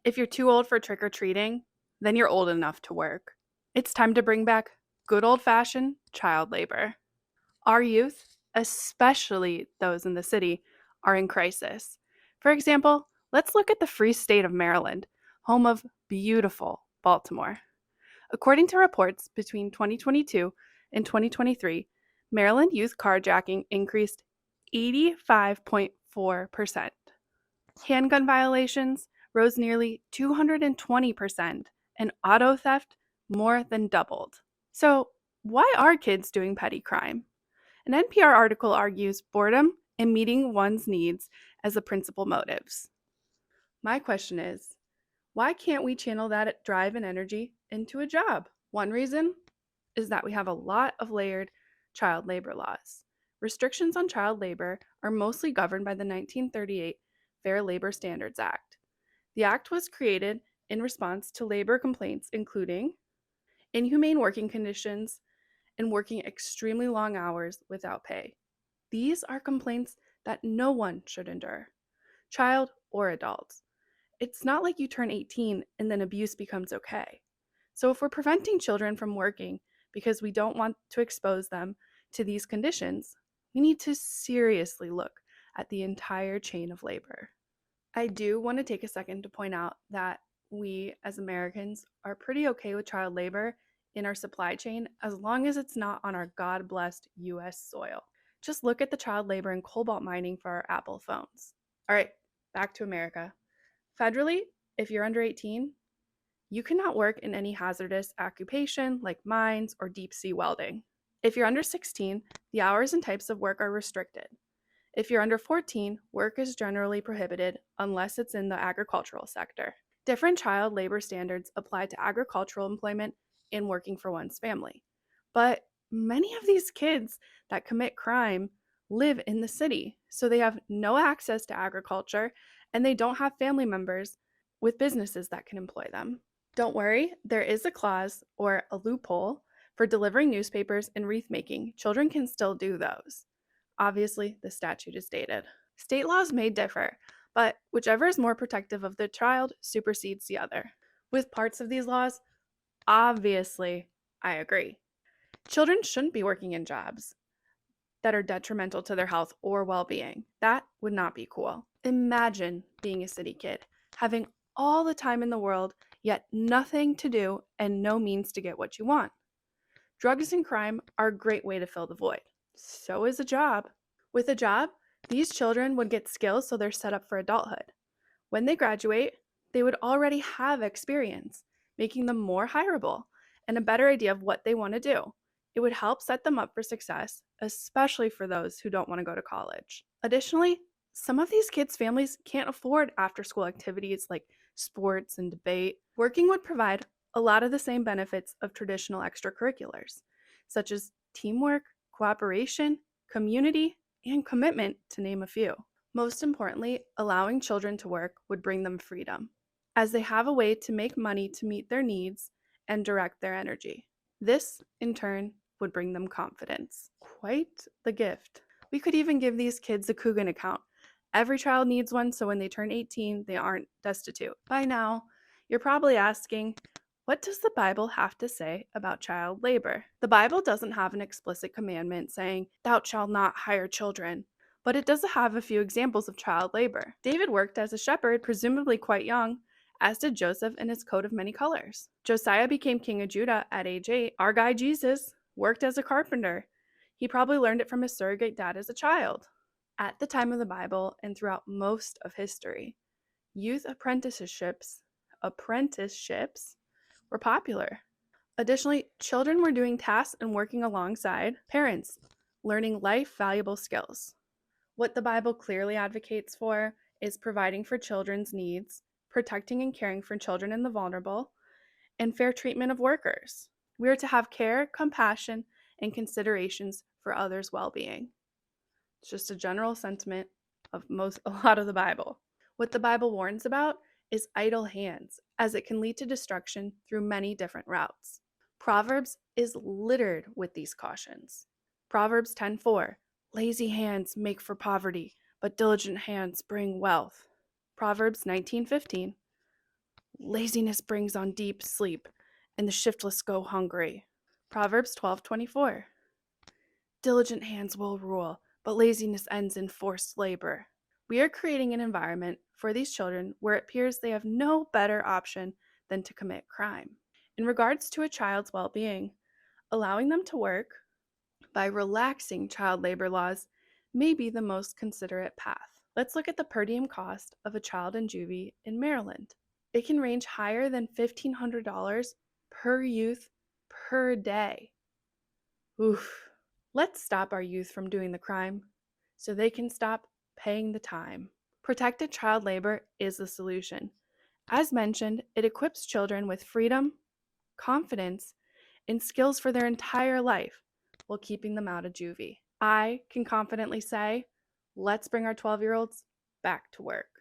If you're too old for trick-or-treating, then you're old enough to work. It's time to bring back good old-fashioned child labor. Our youth, especially those in the city, are in crisis. For example, let's look at the Free State of Maryland, home of beautiful Baltimore. According to reports between 2022 and 2023, Maryland youth carjacking increased 85.4%. Handgun violations rose nearly 220%, and auto theft more than doubled. So, why are kids doing petty crime? An NPR article argues boredom and meeting one's needs as the principal motives. My question is, why can't we channel that drive and energy into a job? One reason is that we have a lot of layered child labor laws. Restrictions on child labor are mostly governed by the 1938 Fair Labor Standards Act. The act was created in response to labor complaints including inhumane working conditions and working extremely long hours without pay. These are complaints that no one should endure, child or adult. It's not like you turn 18 and then abuse becomes okay. So if we're preventing children from working because we don't want to expose them to these conditions, we need to seriously look at the entire chain of labor. I do want to take a second to point out that we as Americans are pretty okay with child labor in our supply chain as long as it's not on our God-blessed US soil. Just look at the child labor in cobalt mining for our Apple phones. All right, back to America. Federally, if you're under 18, you cannot work in any hazardous occupation like mines or deep sea welding. If you're under 16, the hours and types of work are restricted. If you're under 14, work is generally prohibited unless it's in the agricultural sector. Different child labor standards apply to agricultural employment and working for one's family. But many of these kids that commit crime live in the city, so they have no access to agriculture and they don't have family members with businesses that can employ them. Don't worry, there is a clause or a loophole for delivering newspapers and wreath making. Children can still do those. Obviously, the statute is dated. State laws may differ, but whichever is more protective of the child supersedes the other. With parts of these laws, obviously, I agree. Children shouldn't be working in jobs that are detrimental to their health or well-being. That would not be cool. Imagine being a city kid, having all the time in the world, yet nothing to do and no means to get what you want. Drugs and crime are a great way to fill the void. So is a job. With a job, these children would get skills so they're set up for adulthood. When they graduate, they would already have experience, making them more hireable and a better idea of what they want to do. It would help set them up for success, especially for those who don't want to go to college. Additionally, some of these kids' families can't afford after-school activities like sports and debate. Working would provide a lot of the same benefits of traditional extracurriculars, such as teamwork, cooperation, community, and commitment, to name a few. Most importantly, allowing children to work would bring them freedom, as they have a way to make money to meet their needs and direct their energy. This, in turn, would bring them confidence. Quite the gift. We could even give these kids a Coogan account. Every child needs one, so when they turn 18, they aren't destitute. By now, you're probably asking, what does the Bible have to say about child labor? The Bible doesn't have an explicit commandment saying, "Thou shalt not hire children," but it does have a few examples of child labor. David worked as a shepherd, presumably quite young, as did Joseph in his coat of many colors. Josiah became king of Judah at age 8. Our guy Jesus worked as a carpenter. He probably learned it from his surrogate dad as a child. At the time of the Bible and throughout most of history, youth apprenticeships were popular. Additionally, children were doing tasks and working alongside parents, learning life valuable skills. What the Bible clearly advocates for is providing for children's needs, protecting and caring for children and the vulnerable, and fair treatment of workers. We are to have care, compassion, and considerations for others' well-being. It's just a general sentiment of a lot of the Bible. What the Bible warns about is idle hands, as it can lead to destruction through many different routes. Proverbs is littered with these cautions. Proverbs 10:4, lazy hands make for poverty, but diligent hands bring wealth. Proverbs 19:15, Laziness brings on deep sleep, and the shiftless go hungry. Proverbs 12:24. Diligent hands will rule, but laziness ends in forced labor. We are creating an environment for these children where it appears they have no better option than to commit crime. In regards to a child's well-being, allowing them to work by relaxing child labor laws may be the most considerate path. Let's look at the per diem cost of a child in juvie in Maryland. It can range higher than $1,500 per youth per day. Oof. Let's stop our youth from doing the crime so they can stop paying the time. Protected child labor is the solution. As mentioned, it equips children with freedom, confidence, and skills for their entire life while keeping them out of juvie. I can confidently say, let's bring our 12-year-olds back to work.